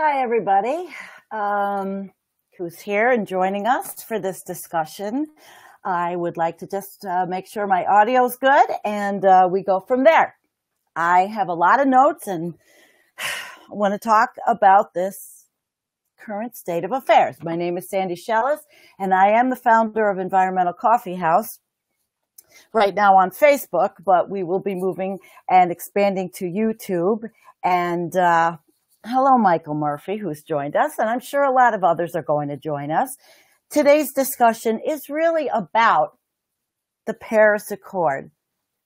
Hi, everybody, who's here and joining us for this discussion. I would like to just make sure my audio's good, and we go from there. I have a lot of notes and want to talk about this current state of affairs. My name is Sandy Shellis, and I am the founder of Environmental Coffee House, right now on Facebook, but we will be moving and expanding to YouTube. And hello, Michael Murphy, who's joined us, and I'm sure a lot of others are going to join us. Today's discussion is really about the Paris Accord.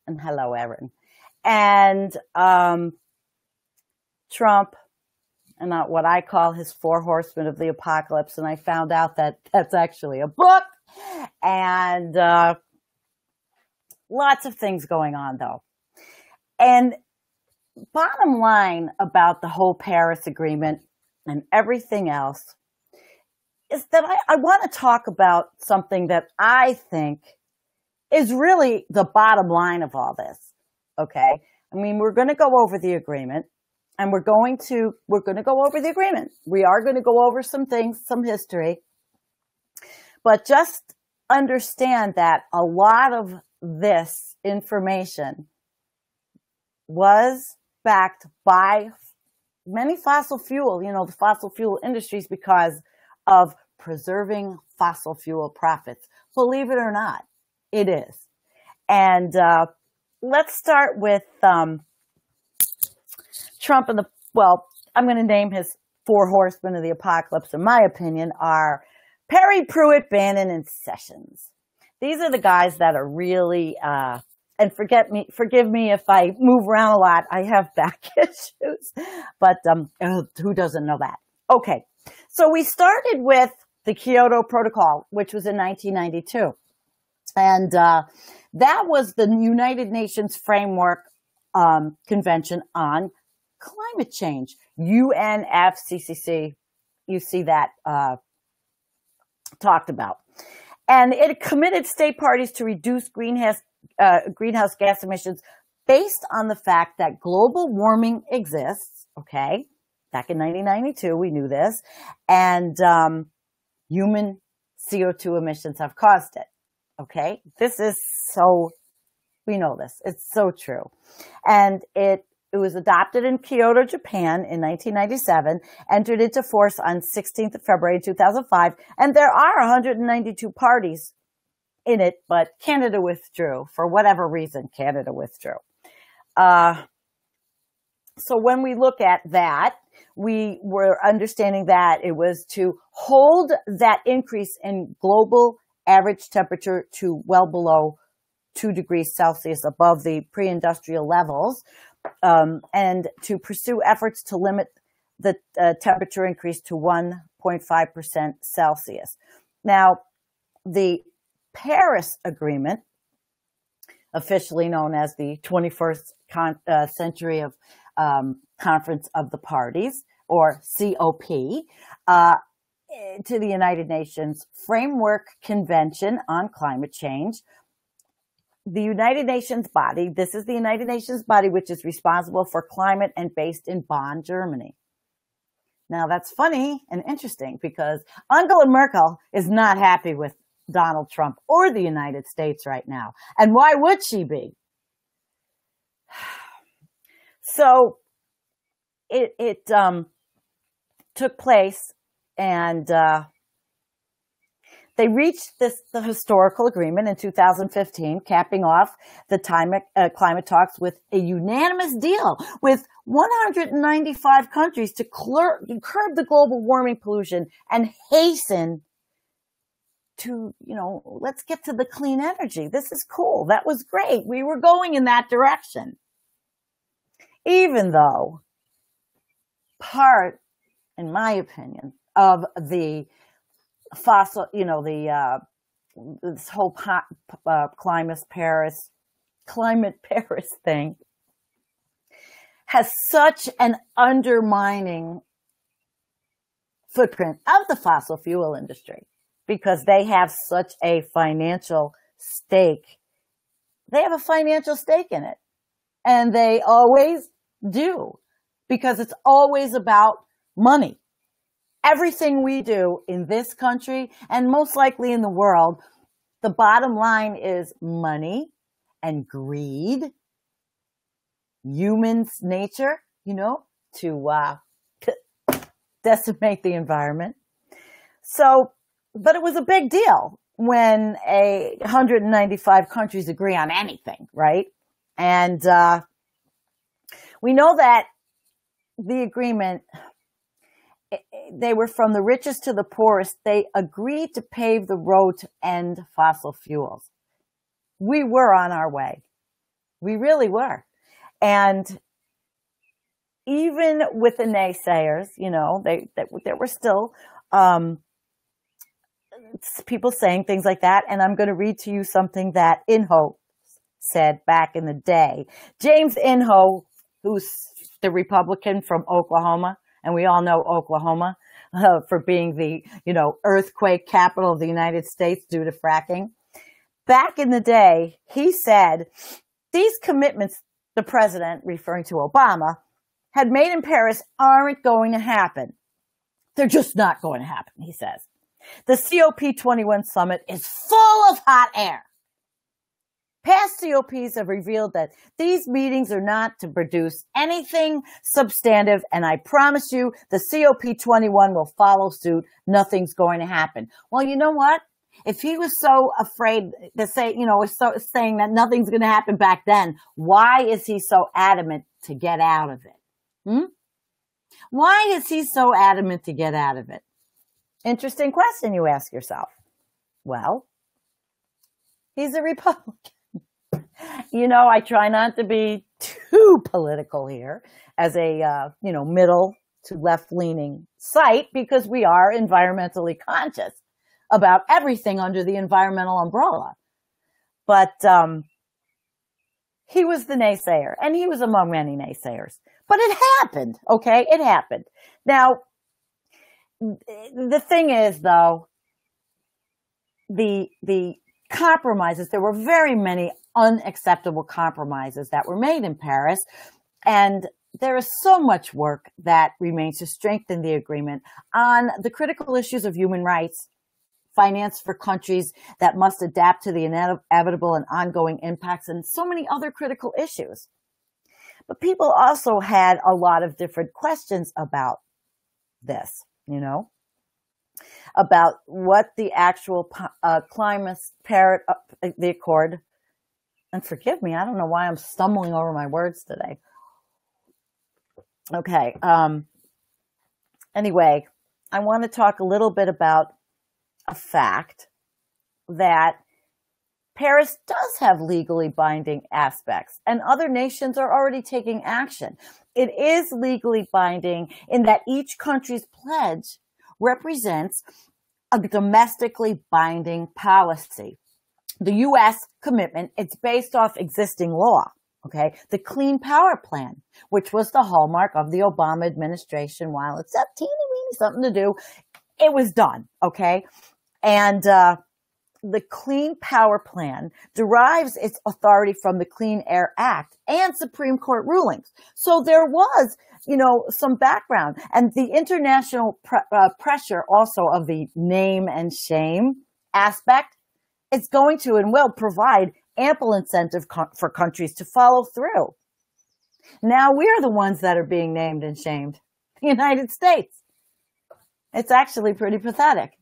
And hello, Erin. And Trump, and not what I call his four horsemen of the apocalypse. And I found out that that's actually a book. And lots of things going on, though. And bottom line about the whole Paris Agreement and everything else is that I want to talk about something that I think is really the bottom line of all this. Okay? I mean, we're going to go over the agreement, and we're going to go over the agreement. We are going to go over some things, some history, but just understand that a lot of this information was backed by many fossil fuel, the fossil fuel industries, because of preserving fossil fuel profits. Believe it or not, it is. And let's start with Trump and I'm going to name his four horsemen of the apocalypse, in my opinion, are Perry, Pruitt, Bannon, and Sessions. These are the guys that are really, and forgive me if I move around a lot. I have back issues, but who doesn't know that? Okay, so we started with the Kyoto Protocol, which was in 1992. And that was the United Nations Framework Convention on Climate Change, UNFCCC. You see that talked about. And it committed state parties to reduce greenhouse gas emissions based on the fact that global warming exists, okay? Back in 1992, we knew this, and human CO2 emissions have caused it, okay? We know this. It's so true. And it was adopted in Kyoto, Japan in 1997, entered into force on 16th of February 2005, and there are 192 parties in it, but Canada withdrew. For whatever reason, Canada withdrew. So when we look at that, we were understanding that it was to hold that increase in global average temperature to well below 2 degrees Celsius above the pre-industrial levels, and to pursue efforts to limit the temperature increase to 1.5% Celsius. Now, the Paris Agreement, officially known as the 21st Century of Conference of the Parties, or COP, to the United Nations Framework Convention on Climate Change. The United Nations body, this is the United Nations body which is responsible for climate and based in Bonn, Germany. Now that's funny and interesting because Angela Merkel is not happy with Donald Trump or the United States right now. And why would she be? So it took place, and they reached the historical agreement in 2015, capping off the climate talks with a unanimous deal with 195 countries to curb the global warming pollution and hasten to, let's get to the clean energy. This is cool. That was great. We were going in that direction. Even though part, in my opinion, of the fossil, this whole climate Paris thing has such an undermining footprint of the fossil fuel industry because they have such a financial stake. They have a financial stake in it, and they always do, because it's always about money. Everything we do in this country and most likely in the world, the bottom line is money and greed, humans' nature, to decimate the environment. So, but it was a big deal when 195 countries agree on anything, right? And we know that the agreement, they were from the richest to the poorest. They agreed to pave the road to end fossil fuels. We were on our way. We really were. And even with the naysayers, there were still people saying things like that. And I'm going to read to you something that Inhofe said back in the day. James Inhofe, who's the Republican from Oklahoma, and we all know Oklahoma for being the, earthquake capital of the United States due to fracking. Back in the day, he said, these commitments the president, referring to Obama, had made in Paris aren't going to happen. They're just not going to happen, he says. The COP21 summit is full of hot air. Past COPs have revealed that these meetings are not to produce anything substantive, and I promise you the COP21 will follow suit. Nothing's going to happen. Well, you know what? If he was so afraid to say, saying that nothing's going to happen back then, why is he so adamant to get out of it? Why is he so adamant to get out of it? Interesting question you ask yourself. Well, he's a Republican. I try not to be too political here as a, middle to left-leaning site because we are environmentally conscious about everything under the environmental umbrella. But he was the naysayer, and he was among many naysayers. But it happened, okay? It happened. Now, the thing is, though, the compromises, there were very many unacceptable compromises that were made in Paris, and there is so much work that remains to strengthen the agreement on the critical issues of human rights, finance for countries that must adapt to the inevitable and ongoing impacts, and so many other critical issues. But people also had a lot of different questions about this, about what the actual climate, the accord, and forgive me, I don't know why I'm stumbling over my words today. Okay. Anyway, I want to talk a little bit about a fact that Paris does have legally binding aspects, and other nations are already taking action. It is legally binding in that each country's pledge represents a domestically binding policy. The U.S. commitment, it's based off existing law, okay? The Clean Power Plan, which was the hallmark of the Obama administration, while it's a teeny-weeny something to do, it was done, okay? And the Clean Power Plan derives its authority from the Clean Air Act and Supreme Court rulings. So there was, some background. And the international pressure also of the name and shame aspect is going to and will provide ample incentive for countries to follow through. Now we're the ones that are being named and shamed. The United States. It's actually pretty pathetic.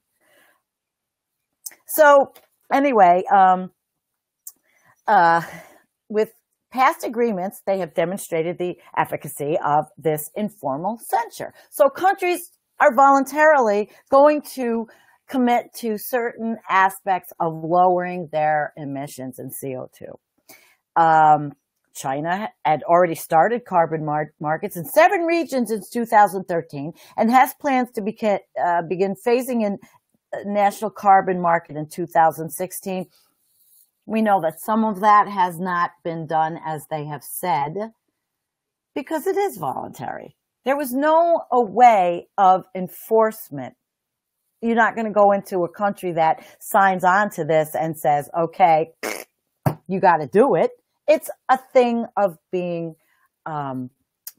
So anyway, with past agreements, they have demonstrated the efficacy of this informal censure. So countries are voluntarily going to commit to certain aspects of lowering their emissions in CO2. China had already started carbon markets in 7 regions since 2013 and has plans to begin phasing in national carbon market in 2016. We know that some of that has not been done as they have said because it is voluntary. There was no way of enforcement. You're not going to go into a country that signs on to this and says, okay, you got to do it. It's a thing of being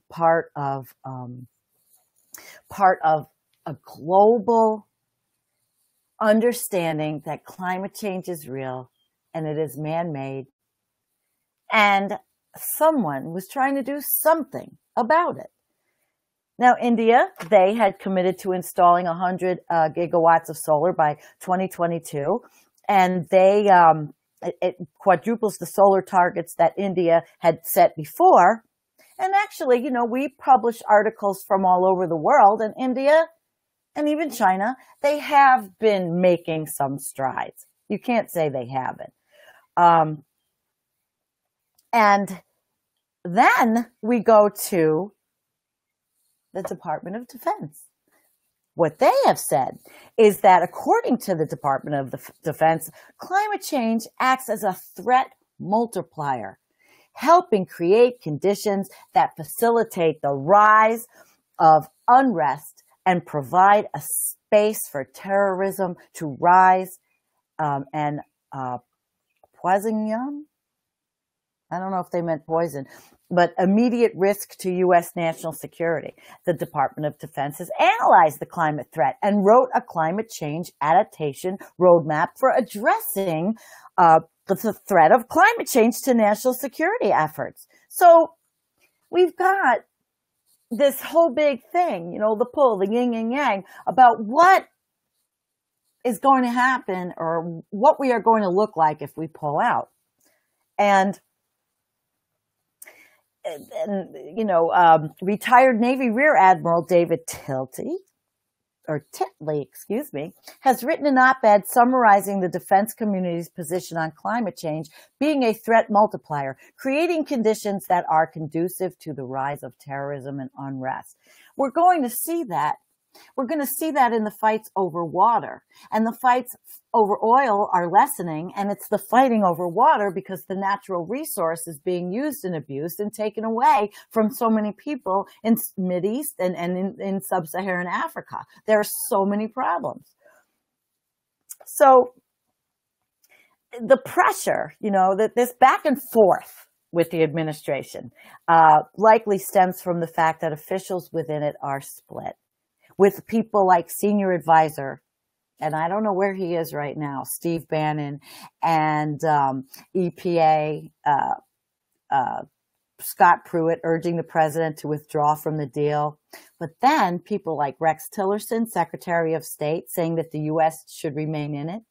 part of a global understanding that climate change is real and it is man-made, and someone was trying to do something about it. Now, India, they had committed to installing 100 gigawatts of solar by 2022, and it quadruples the solar targets that India had set before. And actually, we publish articles from all over the world, and India and even China, they have been making some strides. You can't say they haven't. And then we go to the Department of Defense. What they have said is that according to the Department of Defense, climate change acts as a threat multiplier, helping create conditions that facilitate the rise of unrest and provide a space for terrorism to rise and poison. I don't know if they meant poison, but immediate risk to U.S. national security. The Department of Defense has analyzed the climate threat and wrote a climate change adaptation roadmap for addressing the threat of climate change to national security efforts. So we've got this whole big thing, the pull, the yin and yang, about what is going to happen or what we are going to look like if we pull out. And retired Navy Rear Admiral David Titley, has written an op-ed summarizing the defense community's position on climate change being a threat multiplier, creating conditions that are conducive to the rise of terrorism and unrest. We're going to see that. We're going to see that in the fights over water, and the fights over oil are lessening, and it's the fighting over water because the natural resource is being used and abused and taken away from so many people in Mideast and in sub-Saharan Africa. There are so many problems. So the pressure, that this back and forth with the administration likely stems from the fact that officials within it are split, with people like senior advisor, and I don't know where he is right now, Steve Bannon, and EPA, Scott Pruitt urging the president to withdraw from the deal. But then people like Rex Tillerson, Secretary of State, saying that the U.S. should remain in it.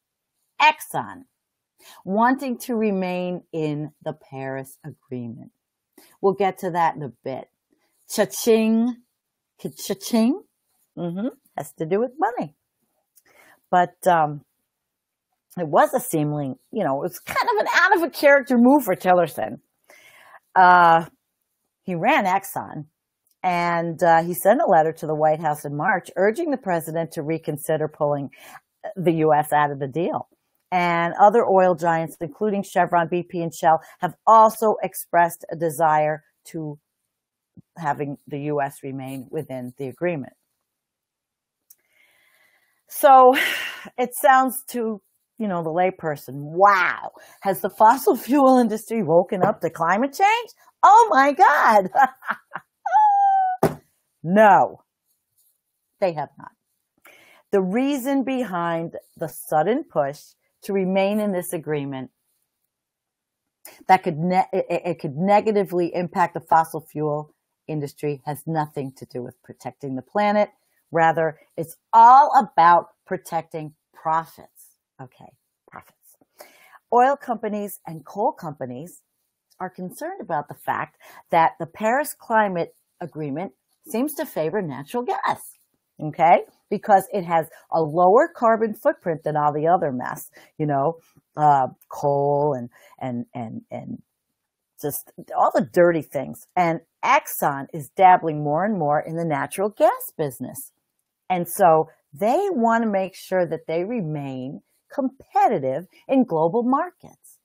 Exxon wanting to remain in the Paris Agreement. We'll get to that in a bit. Cha-ching. Cha-ching. Has to do with money. But it was a seemingly, it was kind of an out of a character move for Tillerson. He ran Exxon, and he sent a letter to the White House in March urging the president to reconsider pulling the U.S. out of the deal. And other oil giants, including Chevron, BP, and Shell, have also expressed a desire to having the U.S. remain within the agreement. So it sounds to, the layperson, wow, has the fossil fuel industry woken up to climate change? Oh my God. No, they have not. The reason behind the sudden push to remain in this agreement that could negatively impact the fossil fuel industry has nothing to do with protecting the planet. Rather, it's all about protecting profits. Okay, profits. Oil companies and coal companies are concerned about the fact that the Paris Climate Agreement seems to favor natural gas, okay? Because it has a lower carbon footprint than all the other mess, coal and just all the dirty things. And Exxon is dabbling more and more in the natural gas business. And so they want to make sure that they remain competitive in global markets.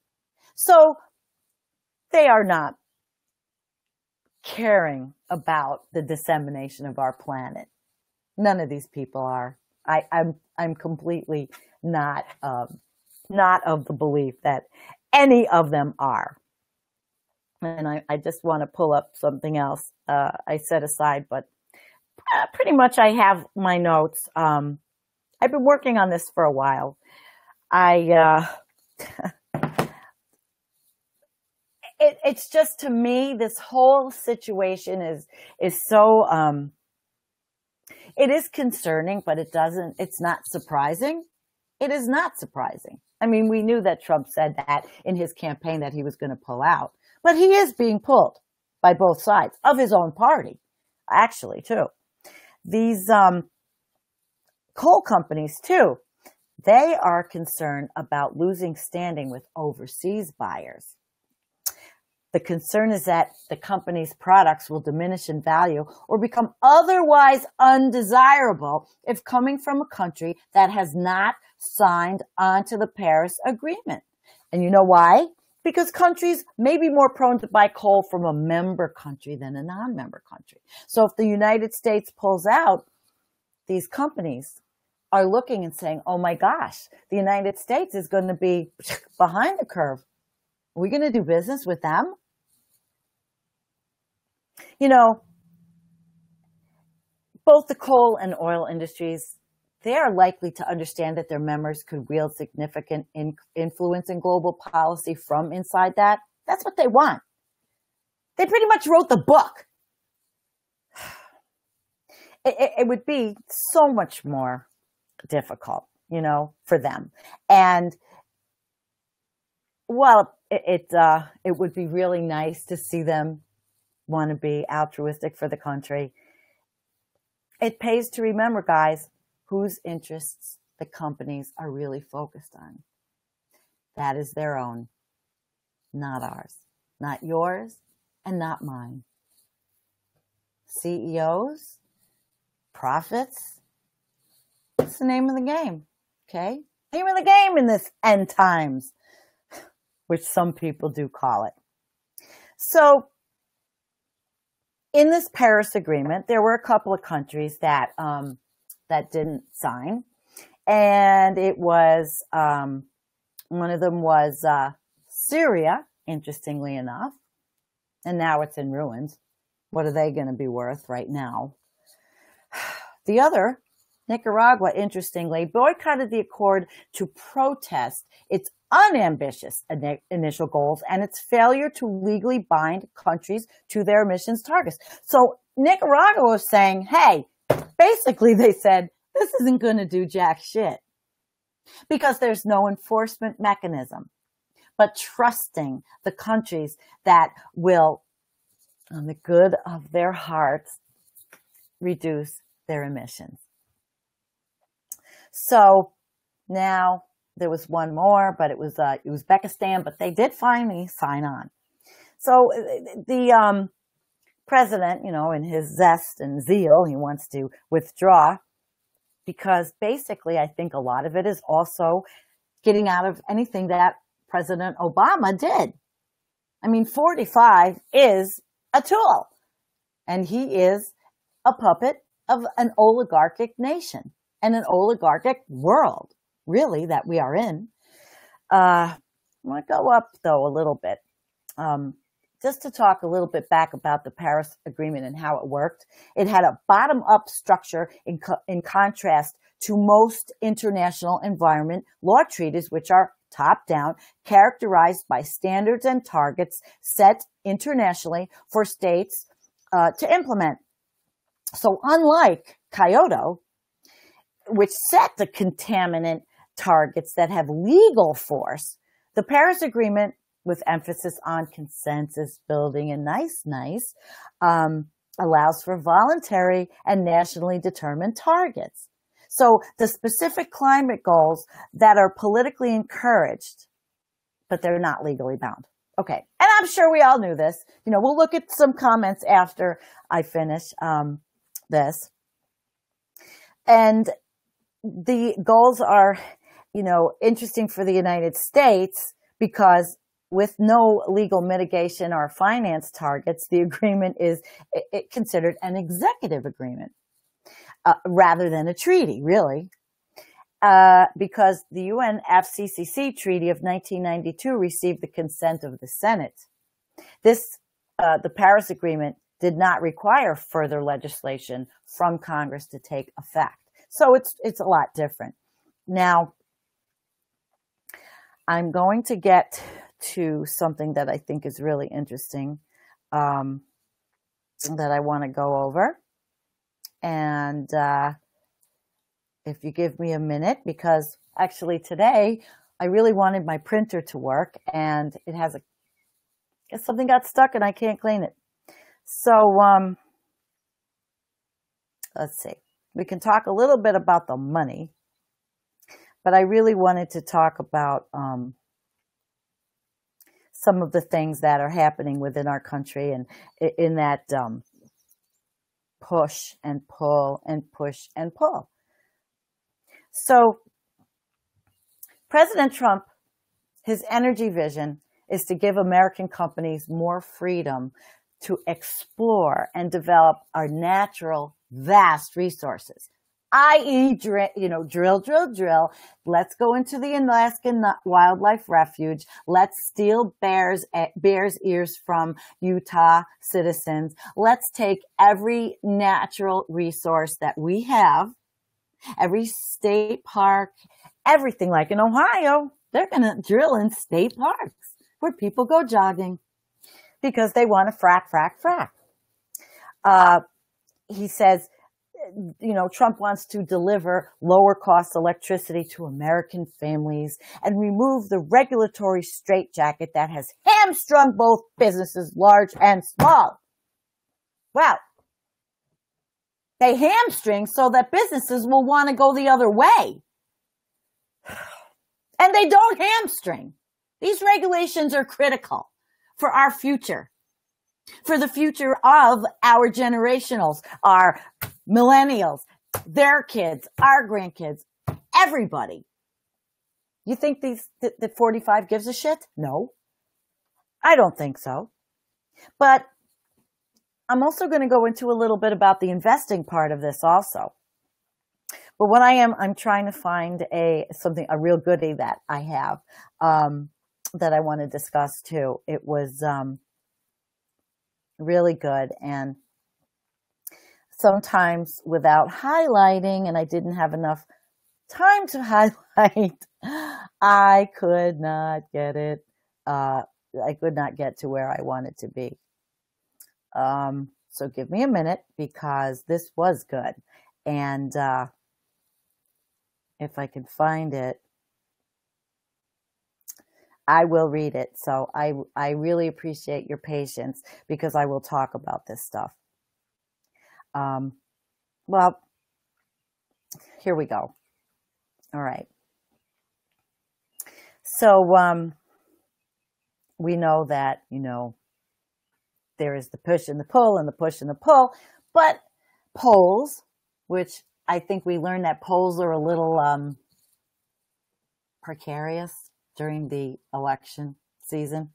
So they are not caring about the dissemination of our planet. None of these people are. I'm completely not of the belief that any of them are. And I just want to pull up something else I set aside, but Pretty much I have my notes. I've been working on this for a while. It's just, to me, this whole situation is so, it is concerning, but it's not surprising. It is not surprising. I mean, we knew that Trump said that in his campaign that he was going to pull out, but he is being pulled by both sides of his own party, actually, too. These coal companies, too, they are concerned about losing standing with overseas buyers. The concern is that the company's products will diminish in value or become otherwise undesirable if coming from a country that has not signed onto the Paris Agreement. And you know why? Because countries may be more prone to buy coal from a member country than a non-member country. So if the United States pulls out, these companies are looking and saying, oh my gosh, the United States is going to be behind the curve. Are we going to do business with them? You know, both the coal and oil industries, they are likely to understand that their members could wield significant influence in global policy from inside that. That's what they want. They pretty much wrote the book. It would be so much more difficult, you know, for them. And well, it would be really nice to see them want to be altruistic for the country. It pays to remember, guys, whose interests the companies are really focused on. That is their own, not ours, not yours, and not mine. CEOs, profits, it's the name of the game, okay? Name of the game in this end times, which some people do call it. So, in this Paris Agreement, there were a couple of countries that didn't sign, and it was one of them was Syria, interestingly enough, and now it's in ruins. What are they going to be worth right now? The other, Nicaragua, interestingly, boycotted the accord to protest its unambitious initial goals and its failure to legally bind countries to their emissions targets. So Nicaragua was saying, hey, basically they said, this isn't going to do jack shit because there's no enforcement mechanism, but trusting the countries that will, on the good of their hearts, reduce their emissions. So now there was one more, but it was Uzbekistan, but they did finally sign on. So the president, you know, in his zest and zeal, he wants to withdraw because basically I think a lot of it is also getting out of anything that President Obama did. I mean, 45 is a tool, and he is a puppet of an oligarchic nation and an oligarchic world, really, that we are in. I want to go up, though, a little bit, just to talk a little bit back about the Paris Agreement and how it worked. It had a bottom-up structure in contrast to most international environment law treaties, which are top-down, characterized by standards and targets set internationally for states to implement. So unlike Kyoto, which set the contaminant targets that have legal force, the Paris Agreement, with emphasis on consensus building and nice, allows for voluntary and nationally determined targets. So the specific climate goals that are politically encouraged, but they're not legally bound. Okay. And I'm sure we all knew this. You know, we'll look at some comments after I finish this. And the goals are, you know, interesting for the United States because with no legal mitigation or finance targets, the agreement is considered an executive agreement rather than a treaty, really. Because the UNFCCC Treaty of 1992 received the consent of the Senate. The Paris Agreement did not require further legislation from Congress to take effect. So it's a lot different. Now, I'm going to get to something that I think is really interesting, that I want to go over. And if you give me a minute, because actually today I really wanted my printer to work, and it has something got stuck and I can't clean it. So let's see. We can talk a little bit about the money, but I really wanted to talk about some of the things that are happening within our country, and in that push and pull and push and pull. So President Trump, his energy vision is to give American companies more freedom to explore and develop our natural vast resources, i.e., drill. Let's go into the Alaskan Wildlife Refuge. Let's steal bears' ears from Utah citizens. Let's take every natural resource that we have, every state park, everything. Like in Ohio, they're going to drill in state parks where people go jogging because they want to frack. He says, Trump wants to deliver lower cost electricity to American families and remove the regulatory straitjacket that has hamstrung both businesses, large and small. Well, they hamstring so that businesses will want to go the other way. And they don't hamstring. These regulations are critical for our future, for the future of our generationals, our millennials, their kids, our grandkids, everybody. You think that 45 gives a shit? No, I don't think so. But I'm also going to go into a little bit about the investing part of this also. But what I'm trying to find a real goodie that I have, that I want to discuss too. It was, really good. And sometimes without highlighting, and I didn't have enough time to highlight, I could not get it. I could not get to where I wanted to be. So give me a minute, because this was good. And if I can find it, I will read it. So I really appreciate your patience, because I will talk about this stuff. Well, here we go. All right. So we know that, there is the push and the pull and the push and the pull, but polls, which I think we learned that polls are a little precarious during the election season.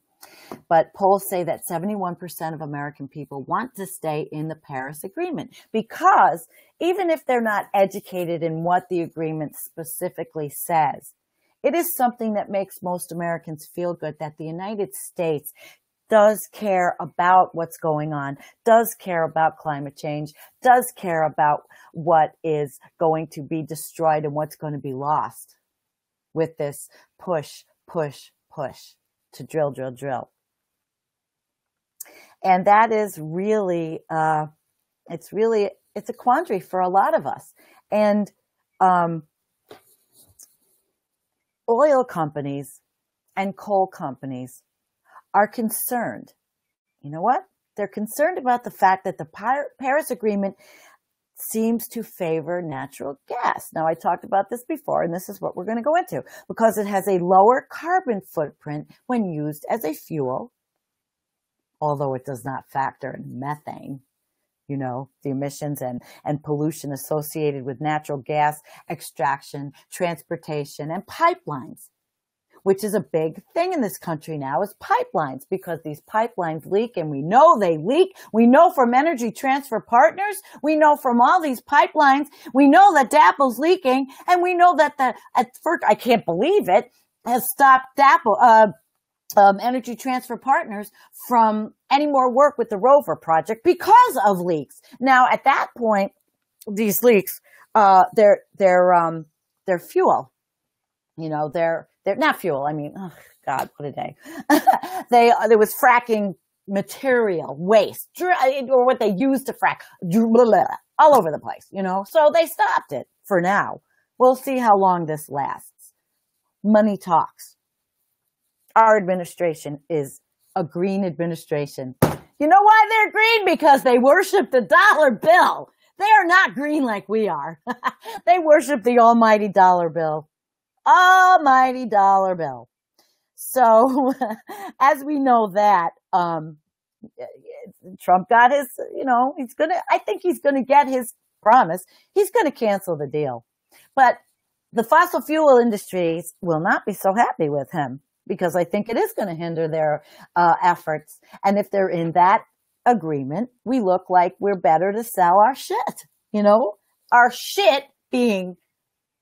But polls say that 71% of American people want to stay in the Paris Agreement, because even if they're not educated in what the agreement specifically says, it is something that makes most Americans feel good that the United States does care about what's going on, does care about climate change, does care about what is going to be destroyed and what's going to be lost with this push to drill. And that is really, it's a quandary for a lot of us. And oil companies and coal companies are concerned. You know what? They're concerned about the fact that the Paris Agreement seems to favor natural gas. Now, I talked about this before, and this is what we're going to go into, because it has a lower carbon footprint when used as a fuel, although it does not factor in methane, the emissions and pollution associated with natural gas extraction, transportation, and pipelines, which is a big thing in this country now, is pipelines, because these pipelines leak, and we know they leak. We know from Energy Transfer Partners. We know from all these pipelines. We know that DAPL's leaking, and we know that at first, I can't believe it, has stopped DAPL, Energy Transfer Partners from any more work with the Rover project because of leaks. Now, at that point, these leaks, they're fuel. You know, they're not fuel. I mean, oh God, what a day. There was fracking material, waste, or what they used to frack, all over the place, you know. So they stopped it for now. We'll see how long this lasts. Money talks. Our administration is a green administration. You know why they're green? Because they worship the dollar bill. They are not green like we are. They worship the almighty dollar bill. Almighty dollar bill. So, as we know that, Trump got his, you know, I think he's gonna get his promise. He's gonna cancel the deal. But the fossil fuel industries will not be so happy with him, because I think it is going to hinder their efforts. And if they're in that agreement, we look like we're better to sell our shit, you know, our shit being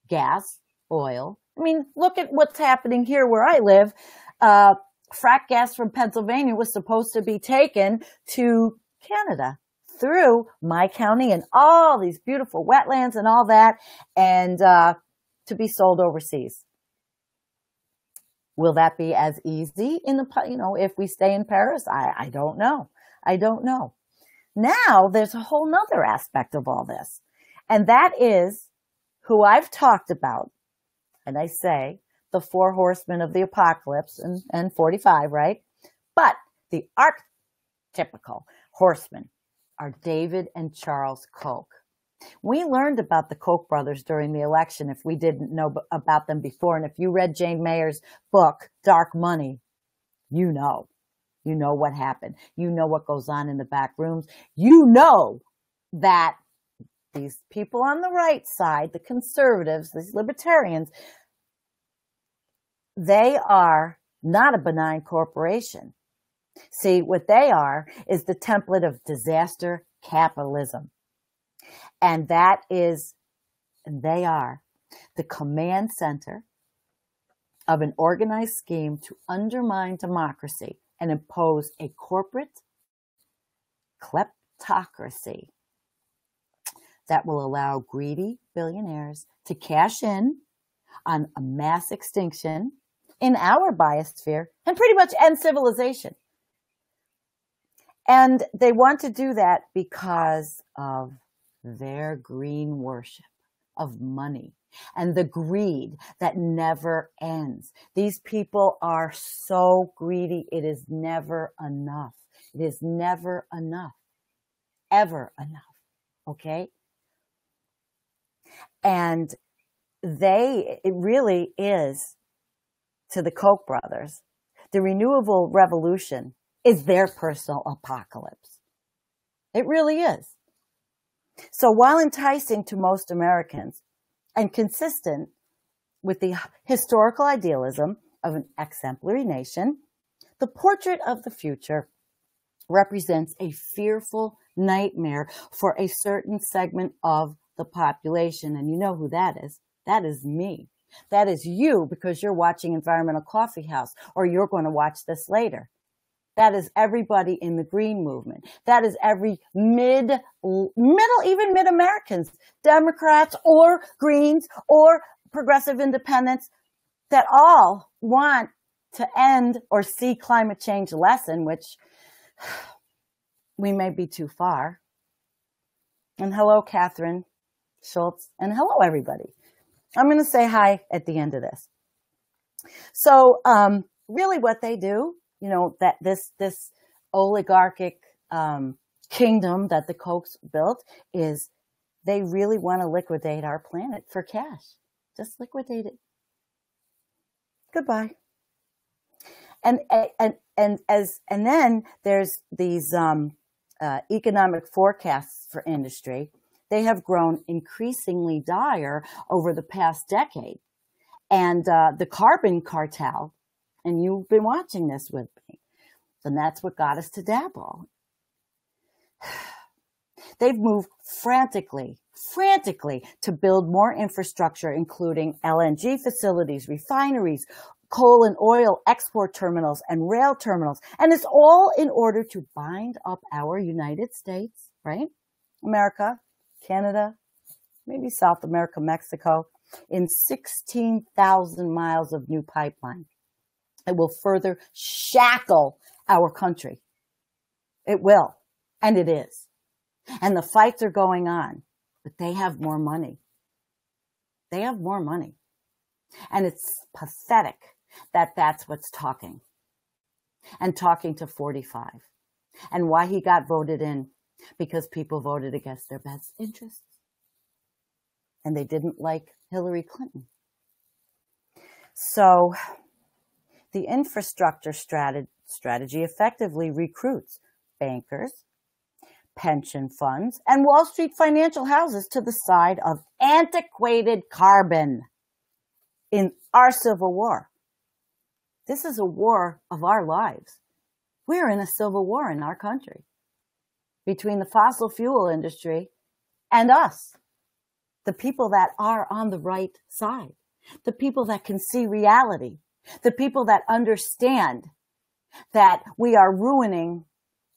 gas, oil. I mean, look at what's happening here where I live. Frack gas from Pennsylvania was supposed to be taken to Canada through my county and all these beautiful wetlands and all that, and to be sold overseas. Will that be as easy if we stay in Paris? I don't know. I don't know. Now there's a whole nother aspect of all this. And that is who I've talked about. And I say the 4 horsemen of the apocalypse and 45, right? But the archetypical horsemen are David and Charles Koch. We learned about the Koch brothers during the election if we didn't know about them before. And if you read Jane Mayer's book, Dark Money, you know what happened. You know what goes on in the back rooms. You know that these people on the right side, the conservatives, these libertarians, they are not a benign corporation. See, what they are is the template of disaster capitalism. And they are the command center of an organized scheme to undermine democracy and impose a corporate kleptocracy that will allow greedy billionaires to cash in on a mass extinction in our biosphere and pretty much end civilization. And they want to do that because of their green worship of money and the greed that never ends. These people are so greedy. It is never enough. It is never enough. Ever enough. Okay? And it really is, to the Koch brothers, the renewable revolution is their personal apocalypse. It really is. So while enticing to most Americans and consistent with the historical idealism of an exemplary nation, the portrait of the future represents a fearful nightmare for a certain segment of the population. And you know who that is? That is me. That is you, because you're watching Environmental Coffee House, or you're going to watch this later. That is everybody in the green movement. That is every middle, even mid-Americans, Democrats or Greens or progressive independents, that all want to end or see climate change lessen, which we may be too far. And hello, Catherine Schultz, and hello, everybody. I'm going to say hi at the end of this. So really what they do, that this oligarchic kingdom that the Kochs built, is they really want to liquidate our planet for cash. Just liquidate it. Goodbye. And then there's these economic forecasts for industry. They have grown increasingly dire over the past decade. And the carbon cartel, and you've been watching this with me, and that's what got us to Dabble. They've moved frantically to build more infrastructure, including LNG facilities, refineries, coal and oil export terminals and rail terminals. And it's all in order to bind up our United States, right? America, Canada, maybe South America, Mexico, in 16,000 miles of new pipeline. It will further shackle our country. It will. And it is. And the fights are going on, but they have more money. They have more money. And it's pathetic that that's what's talking. And talking to 45. And why he got voted in, because people voted against their best interests. And they didn't like Hillary Clinton. So the infrastructure strategy effectively recruits bankers, pension funds, and Wall Street financial houses to the side of antiquated carbon in our civil war. This is a war of our lives. We're in a civil war in our country between the fossil fuel industry and us, the people that are on the right side, the people that can see reality, the people that understand that we are ruining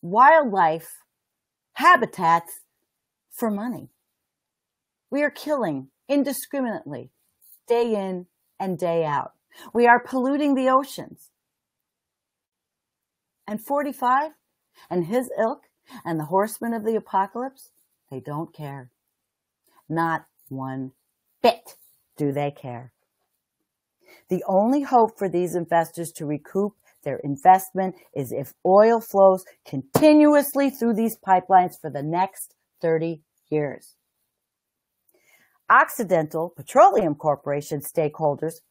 wildlife habitats for money. We are killing indiscriminately, day in and day out. We are polluting the oceans. And 45 and his ilk and the horsemen of the apocalypse, they don't care. Not one bit do they care. The only hope for these investors to recoup their investment is if oil flows continuously through these pipelines for the next 30 years. Occidental Petroleum Corporation stakeholders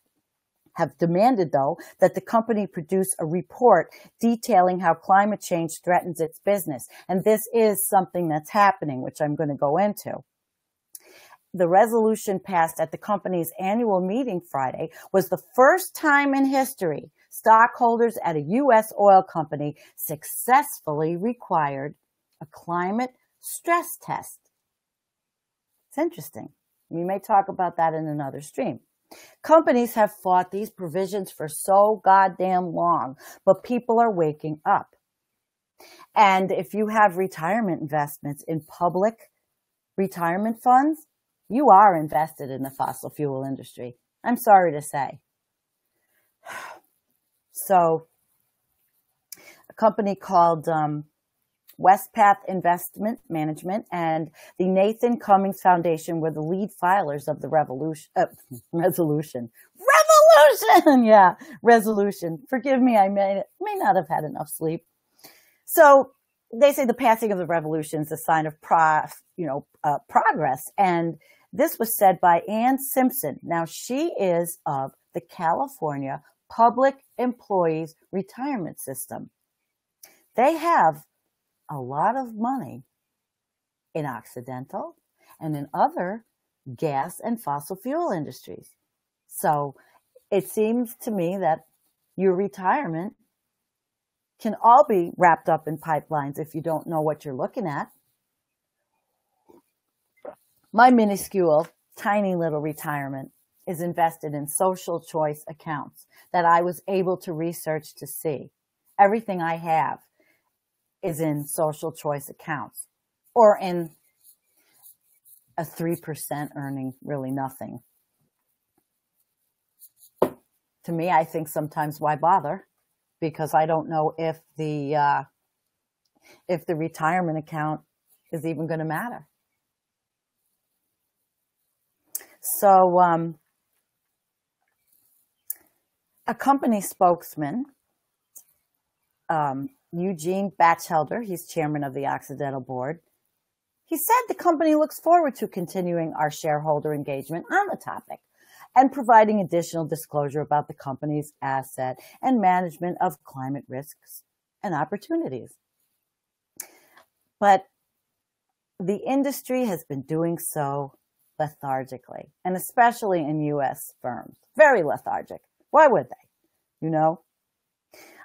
have demanded, though, that the company produce a report detailing how climate change threatens its business. And this is something that's happening, which I'm going to go into. The resolution passed at the company's annual meeting Friday was the first time in history stockholders at a U.S. oil company successfully required a climate stress test. It's interesting. We may talk about that in another stream. Companies have fought these provisions for so goddamn long, but people are waking up. And if you have retirement investments in public retirement funds, you are invested in the fossil fuel industry. I'm sorry to say. So a company called Westpath Investment Management and the Nathan Cummings Foundation were the lead filers of the resolution. Yeah, resolution. Forgive me, I may not have had enough sleep. So they say the passing of the revolution is a sign of progress. And this was said by Ann Simpson. Now, she is of the California Public Employees Retirement System. They have a lot of money in Occidental and in other gas and fossil fuel industries. So it seems to me that your retirement can all be wrapped up in pipelines if you don't know what you're looking at. My minuscule, tiny little retirement is invested in social choice accounts that I was able to research to see. Everything I have is in social choice accounts or in a 3% earning really nothing. To me, I think sometimes why bother? Because I don't know if the retirement account is even going to matter. So a company spokesman, Eugene Batchelder, he's chairman of the Occidental board, he said the company looks forward to continuing our shareholder engagement on the topic and providing additional disclosure about the company's asset and management of climate risks and opportunities. But the industry has been doing so lethargically, and especially in U.S. firms. Very lethargic. Why would they?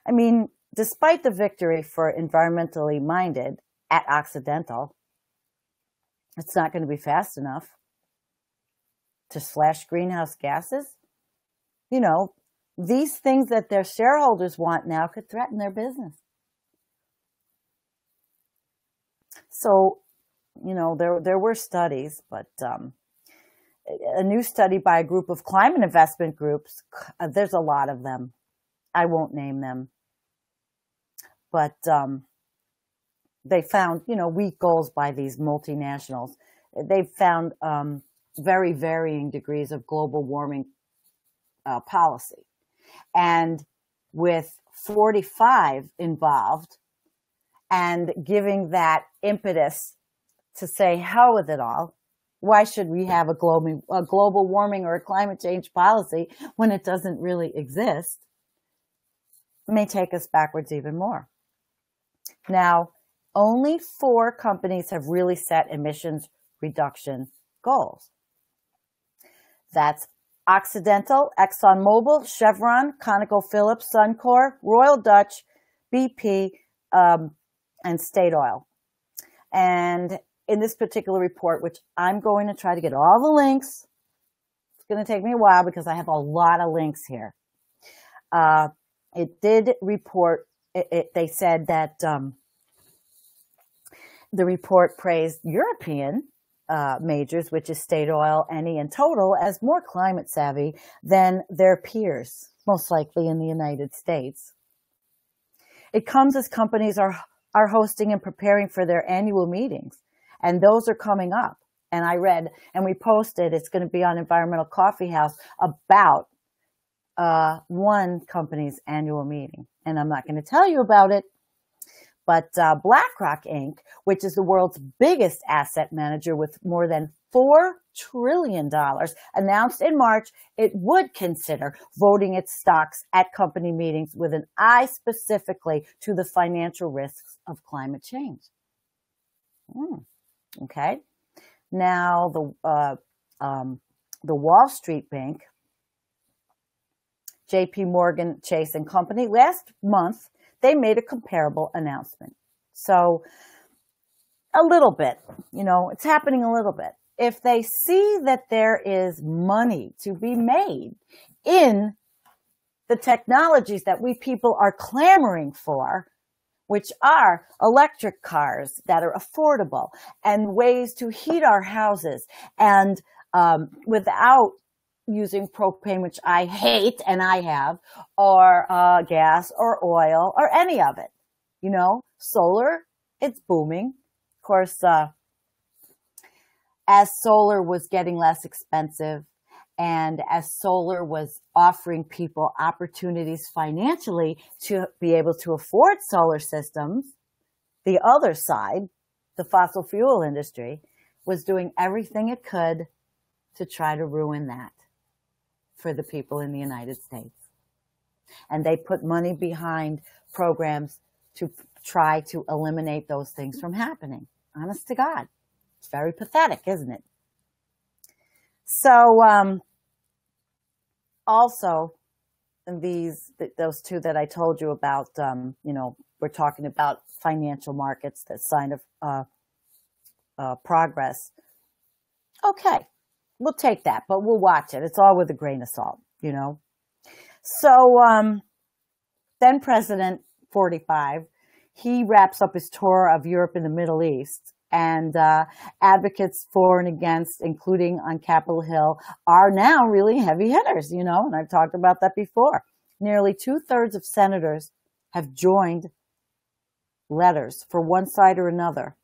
I mean, despite the victory for environmentally minded at Occidental, it's not going to be fast enough to slash greenhouse gases. these things that their shareholders want now could threaten their business. So, there were studies, but a new study by a group of climate investment groups, there's a lot of them. I won't name them. But they found, weak goals by these multinationals. They've found very varying degrees of global warming policy. And with 45 involved and giving that impetus to say, hell with it all, why should we have a global warming or a climate change policy when it doesn't really exist? It may take us backwards even more. Now, only 4 companies have really set emissions reduction goals. That's Occidental, ExxonMobil, Chevron, ConocoPhillips, Suncor, Royal Dutch, BP, and State Oil. And in this particular report, which I'm going to try to get all the links, it's going to take me a while because I have a lot of links here. It did report, they said that the report praised European majors, which is State Oil, Eni, and Total, as more climate savvy than their peers, most likely in the United States. It comes as companies are hosting and preparing for their annual meetings, and those are coming up. And I read, and we posted, it's going to be on Environmental Coffee House, about one company's annual meeting. And I'm not going to tell you about it, but BlackRock Inc., which is the world's biggest asset manager with more than $4 trillion, announced in March it would consider voting its stocks at company meetings with an eye specifically to the financial risks of climate change. Okay. Now, the Wall Street Bank, J.P. Morgan Chase and Company, last month, they made a comparable announcement. So a little bit, it's happening a little bit. If they see that there is money to be made in the technologies that we people are clamoring for, which are electric cars that are affordable and ways to heat our houses and without using propane, which I hate and I have, or gas or oil or any of it. Solar, it's booming. Of course, as solar was getting less expensive and as solar was offering people opportunities financially to be able to afford solar systems, the other side, the fossil fuel industry, was doing everything it could to try to ruin that for the people in the United States. And they put money behind programs to try to eliminate those things from happening. Honest to God. It's very pathetic, isn't it? So, also, those two that I told you about, we're talking about financial markets, that sign of progress. Okay, we'll take that, but we'll watch it. It's all with a grain of salt, So, then President 45, he wraps up his tour of Europe and the Middle East. And advocates for and against, including on Capitol Hill, are now really heavy hitters, and I've talked about that before. Nearly 2/3 of senators have joined letters for one side or another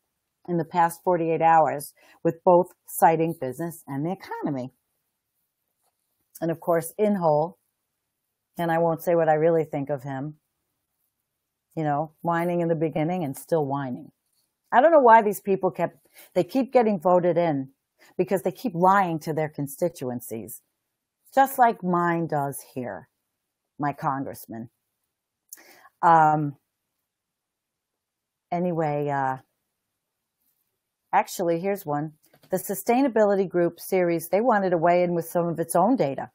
in the past 48 hours, with both citing business and the economy. And of course, Inhofe, and I won't say what I really think of him, whining in the beginning and still whining. I don't know why these people keep getting voted in, because they keep lying to their constituencies, just like mine does here, my congressman. Anyway, actually, here's one. The Sustainability Group series, they wanted to weigh in with some of its own data.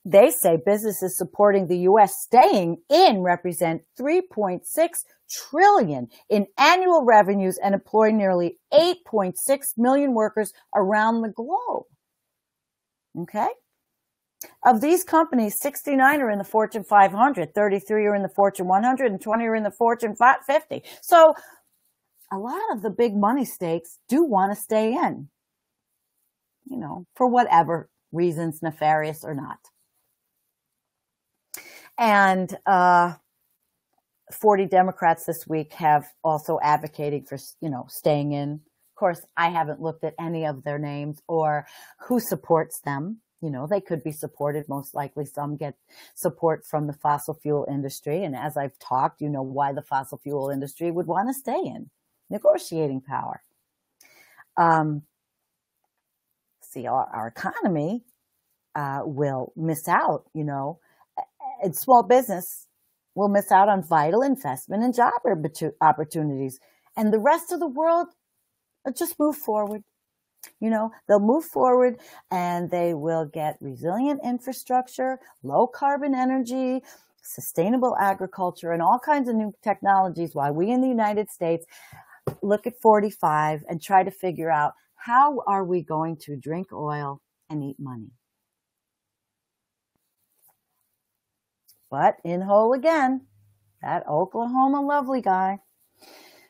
They say businesses supporting the U.S. staying in represent $3.6 trillion in annual revenues and employ nearly 8.6 million workers around the globe. Okay? Of these companies, 69 are in the Fortune 500, 33 are in the Fortune 100, and 20 are in the Fortune 50. So a lot of the big money stakes do want to stay in, for whatever reasons, nefarious or not. And 40 Democrats this week have also advocated for, staying in. Of course, I haven't looked at any of their names or who supports them. They could be supported. Most likely some get support from the fossil fuel industry. And as I've talked, why the fossil fuel industry would want to stay in. Negotiating power. Our economy will miss out, and small business will miss out on vital investment and job opportunities. And the rest of the world will just move forward. They'll move forward and they will get resilient infrastructure, low carbon energy, sustainable agriculture, and all kinds of new technologies, while we in the United States look at 45 and try to figure out, how are we going to drink oil and eat money? But in whole again, that Oklahoma lovely guy,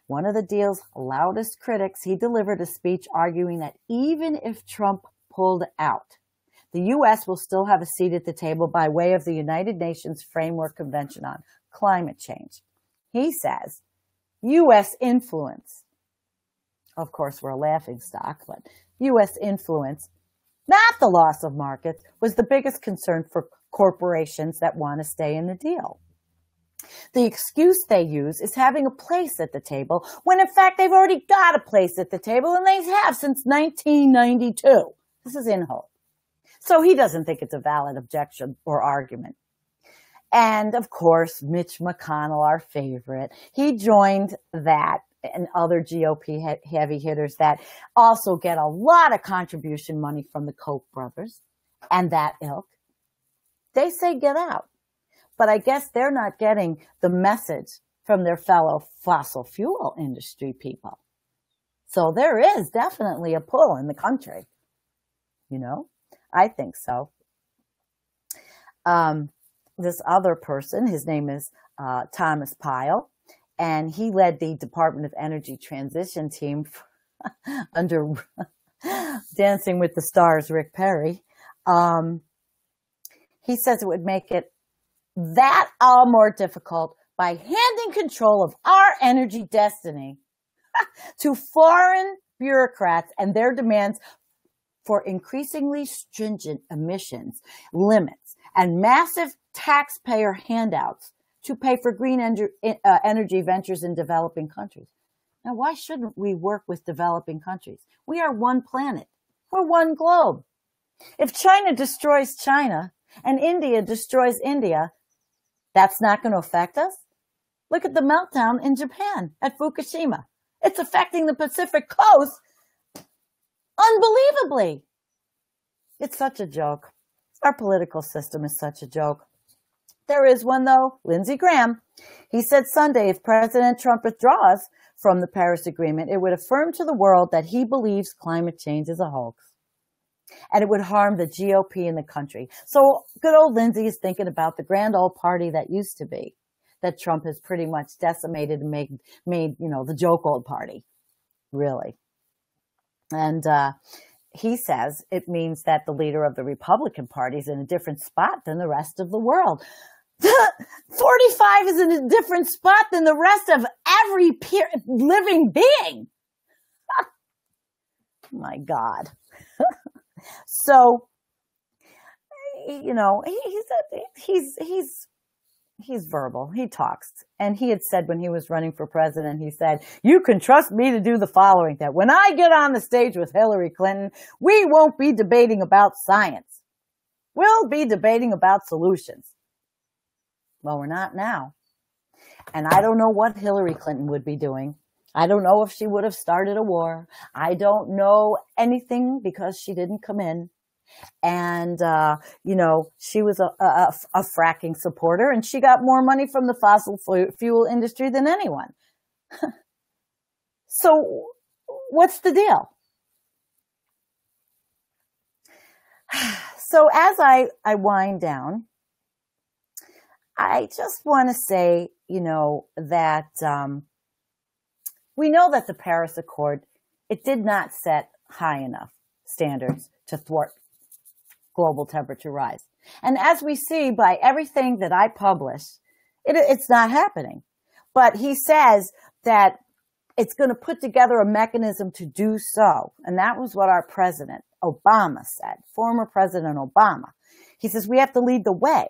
one of the deal's loudest critics, he delivered a speech arguing that even if Trump pulled out, the U.S. will still have a seat at the table by way of the United Nations Framework Convention on Climate Change. He says, U.S. influence, of course we're a laughing stock, but U.S. influence, not the loss of markets, was the biggest concern for corporations that want to stay in the deal. The excuse they use is having a place at the table, when in fact they've already got a place at the table, and they have since 1992. This is Inhofe. So he doesn't think it's a valid objection or argument. And of course, Mitch McConnell, our favorite, he joined that and other GOP heavy hitters that also get a lot of contribution money from the Koch brothers and that ilk. They say get out. But I guess they're not getting the message from their fellow fossil fuel industry people. So there is definitely a pull in the country. I think so. This other person, his name is Thomas Pyle, and he led the Department of Energy transition team under Dancing with the Stars, Rick Perry. He says it would make it that all more difficult by handing control of our energy destiny to foreign bureaucrats and their demands for increasingly stringent emissions limits and massive taxpayer handouts to pay for green energy ventures in developing countries. Now, why shouldn't we work with developing countries? We are one planet. We're one globe. If China destroys China and India destroys India, that's not going to affect us. Look at the meltdown in Japan at Fukushima. It's affecting the Pacific coast unbelievably. It's such a joke. Our political system is such a joke. There is one, though, Lindsey Graham. He said Sunday, if President Trump withdraws from the Paris Agreement, it would affirm to the world that he believes climate change is a hoax. And it would harm the GOP in the country. So good old Lindsey is thinking about the grand old party that used to be, that Trump has pretty much decimated and made the joke old party, really. And he says it means that the leader of the Republican Party is in a different spot than the rest of the world. 45 is in a different spot than the rest of every living being. My God. So, he's verbal. He talks. And he had said when he was running for president, he said, you can trust me to do the following, that when I get on the stage with Hillary Clinton, we won't be debating about science. We'll be debating about solutions. Well, we're not now. And I don't know what Hillary Clinton would be doing. I don't know if she would have started a war. I don't know anything because she didn't come in. And, she was a fracking supporter, and she got more money from the fossil fuel industry than anyone. So what's the deal? So as I wind down, I just want to say, that we know that the Paris Accord, it did not set high enough standards to thwart global temperature rise. And as we see by everything that I publish, it's not happening. But he says that it's going to put together a mechanism to do so. And that was what our president, Obama, said, former President Obama. He says we have to lead the way,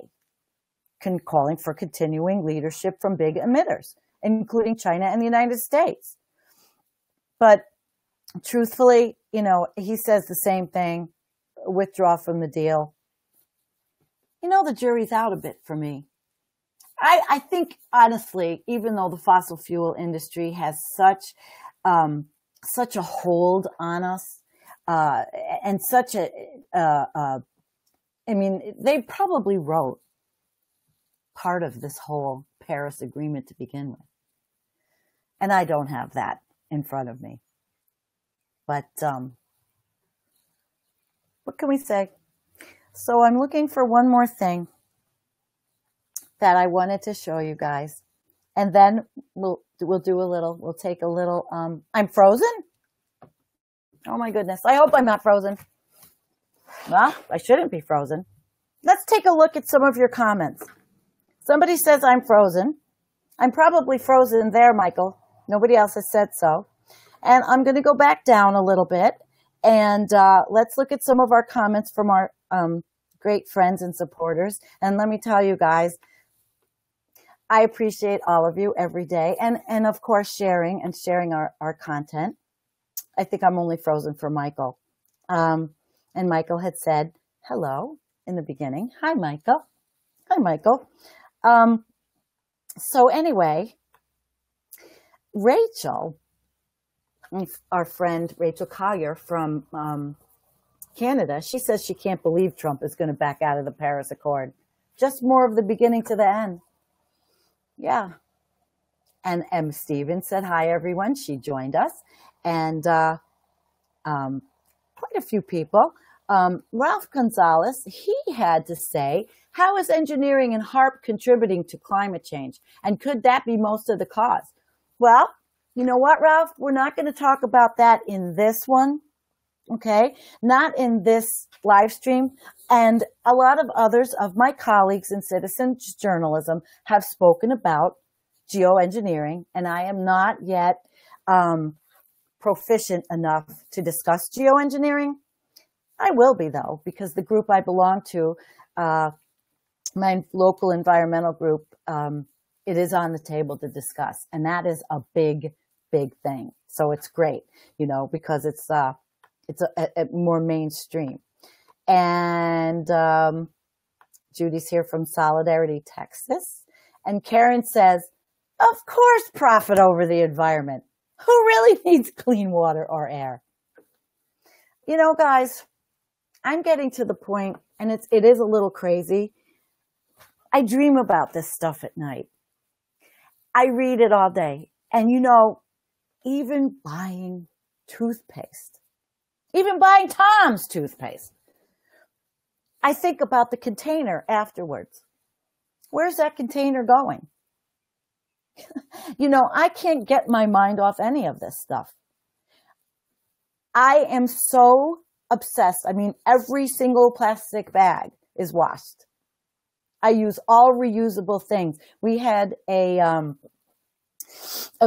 calling for continuing leadership from big emitters, including China and the United States. But truthfully, he says the same thing, withdraw from the deal. The jury's out a bit for me. I think, honestly, even though the fossil fuel industry has such a hold on us, and such they probably wrote part of this whole Paris Agreement to begin with. And I don't have that in front of me. But what can we say? So I'm looking for one more thing that I wanted to show you guys. And then we'll take a little, I'm frozen? Oh my goodness. I hope I'm not frozen. Well, I shouldn't be frozen. Let's take a look at some of your comments. Somebody says I'm frozen. I'm probably frozen there, Michael. Nobody else has said so. And I'm going to go back down a little bit. And let's look at some of our comments from our great friends and supporters. And let me tell you guys, I appreciate all of you every day. And of course, sharing our content. I think I'm only frozen for Michael. And Michael had said hello in the beginning. Hi, Michael. Hi, Michael. So anyway, Rachel, our friend Rachel Collier from Canada, she says she can't believe Trump is going to back out of the Paris Accord. Just more of the beginning to the end. Yeah. And M. Stevens said, hi, everyone. She joined us. And quite a few people. Ralph Gonzalez, he had to say, how is engineering and HARP contributing to climate change? And could that be most of the cause? Well, you know what, Ralph? We're not going to talk about that in this one. Okay? Not in this live stream. And a lot of others of my colleagues in citizen journalism have spoken about geoengineering, and I am not yet proficient enough to discuss geoengineering. I will be, though, because the group I belong to, my local environmental group, it is on the table to discuss. And that is a big, big thing. So it's great, because it's a more mainstream. And Judy's here from Solidarity, Texas. And Karen says, of course, profit over the environment. Who really needs clean water or air? Guys, I'm getting to the point, and it is a little crazy. I dream about this stuff at night. I read it all day. And even buying toothpaste, even buying Tom's toothpaste, I think about the container afterwards. Where's that container going? I can't get my mind off any of this stuff. I am so obsessed. I mean, every single plastic bag is washed. I use all reusable things. We had a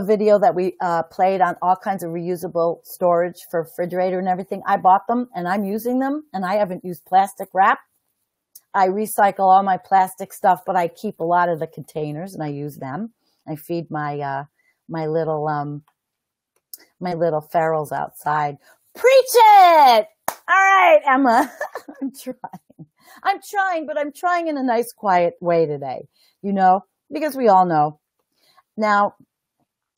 video that we played on all kinds of reusable storage for refrigerator and everything. I bought them and I'm using them, and I haven't used plastic wrap. I recycle all my plastic stuff, but I keep a lot of the containers and I use them. I feed my my little ferals outside. Preach it! All right, Emma. I'm trying, but I'm trying in a nice, quiet way today, because we all know. Now,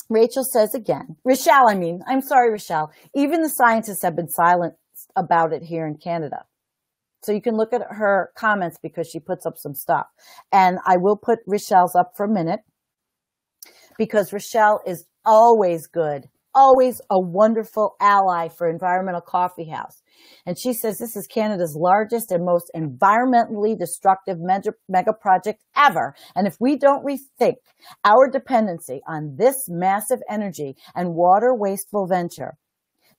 Rachel says again, I'm sorry, Rochelle, even the scientists have been silent about it here in Canada. So you can look at her comments because she puts up some stuff. And I will put Rochelle's up for a minute, because Rochelle is always good always a wonderful ally for Environmental Coffee House. And she says this is Canada's largest and most environmentally destructive mega project ever. And if we don't rethink our dependency on this massive energy and water wasteful venture,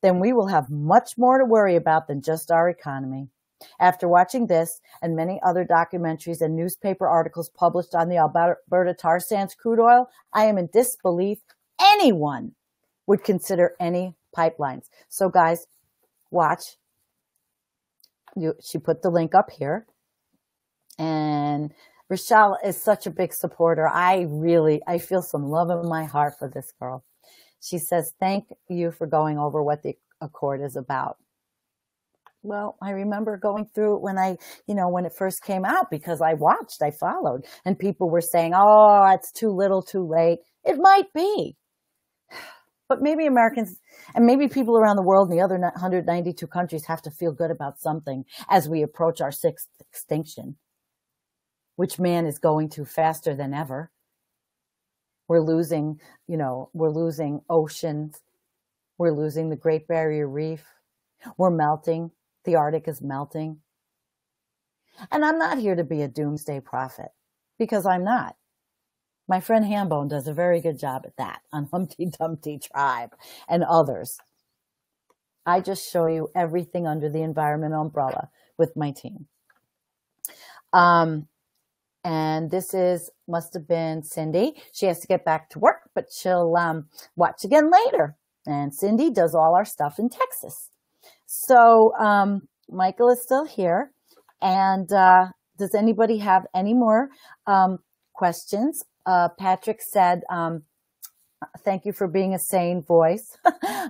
then we will have much more to worry about than just our economy. After watching this and many other documentaries and newspaper articles published on the Alberta tar sands crude oil, I am in disbelief anyone would consider any pipelines. So guys, watch. She put the link up here. And Rochelle is such a big supporter. I feel some love in my heart for this girl. She says, thank you for going over what the Accord is about. Well, I remember going through it when it first came out, because I followed, and people were saying, oh, it's too little, too late. It might be. But maybe Americans and maybe people around the world in the other 192 countries have to feel good about something as we approach our sixth extinction, which man is going to faster than ever. We're losing oceans. We're losing the Great Barrier Reef. We're melting. The Arctic is melting. And I'm not here to be a doomsday prophet, because I'm not. My friend Hambone does a very good job at that on Humpty Dumpty Tribe and others. I just show you everything under the environmental umbrella with my team. And this must have been Cindy. She has to get back to work, but she'll watch again later. And Cindy does all our stuff in Texas. So Michael is still here. And does anybody have any more questions? Patrick said, thank you for being a sane voice.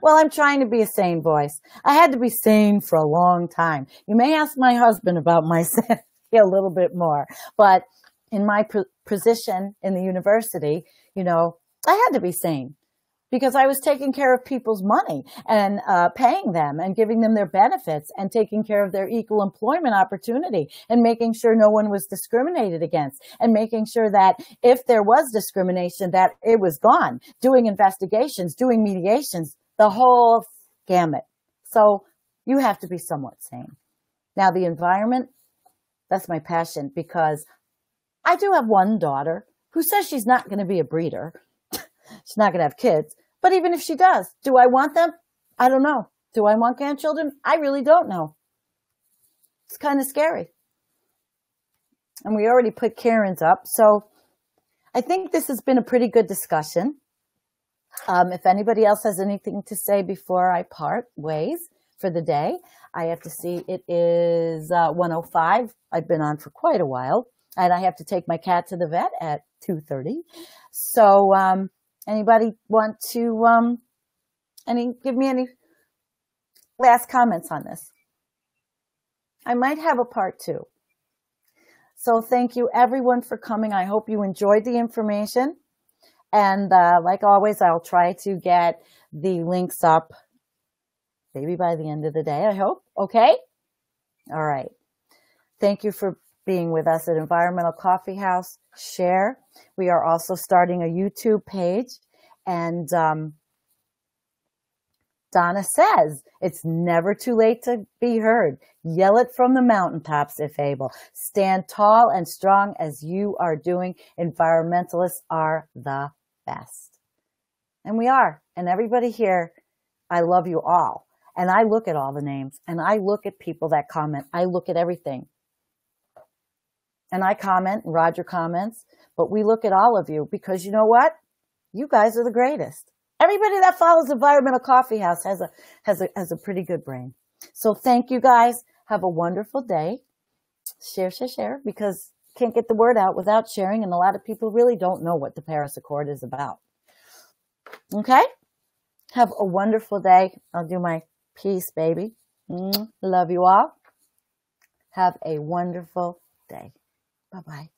Well, I'm trying to be a sane voice. I had to be sane for a long time. You may ask my husband about my sanity a little bit more, but in my position in the university, I had to be sane, because I was taking care of people's money and paying them and giving them their benefits and taking care of their equal employment opportunity and making sure no one was discriminated against and making sure that if there was discrimination, that it was gone, doing investigations, doing mediations, the whole gamut. So you have to be somewhat sane. Now, the environment, that's my passion, because I do have one daughter who says she's not going to be a breeder. She's not going to have kids. But even if she does, do I want them? I don't know. Do I want grandchildren? I really don't know. It's kind of scary. And we already put Karen's up. So I think this has been a pretty good discussion. If anybody else has anything to say before I part ways for the day, I have to see it is 1:05. I've been on for quite a while. And I have to take my cat to the vet at 2:30. So anybody want to give me any last comments on this? I might have a part 2. So thank you everyone for coming. I hope you enjoyed the information. And like always, I'll try to get the links up maybe by the end of the day, I hope. Okay? All right. Thank you for being with us at Environmental Coffee House. Share. We are also starting a YouTube page. And Donna says, it's never too late to be heard. Yell it from the mountaintops if able. Stand tall and strong as you are doing. Environmentalists are the best. And we are. And everybody here, I love you all. And I look at all the names. And I look at people that comment. I look at everything. And I comment, and Roger comments. But we look at all of you, because you know what? You guys are the greatest. Everybody that follows Environmental Coffee House has a pretty good brain. So thank you guys. Have a wonderful day. Share, because can't get the word out without sharing. And a lot of people really don't know what the Paris Accord is about. Okay? Have a wonderful day. I'll do my peace, baby. Love you all. Have a wonderful day. Bye-bye.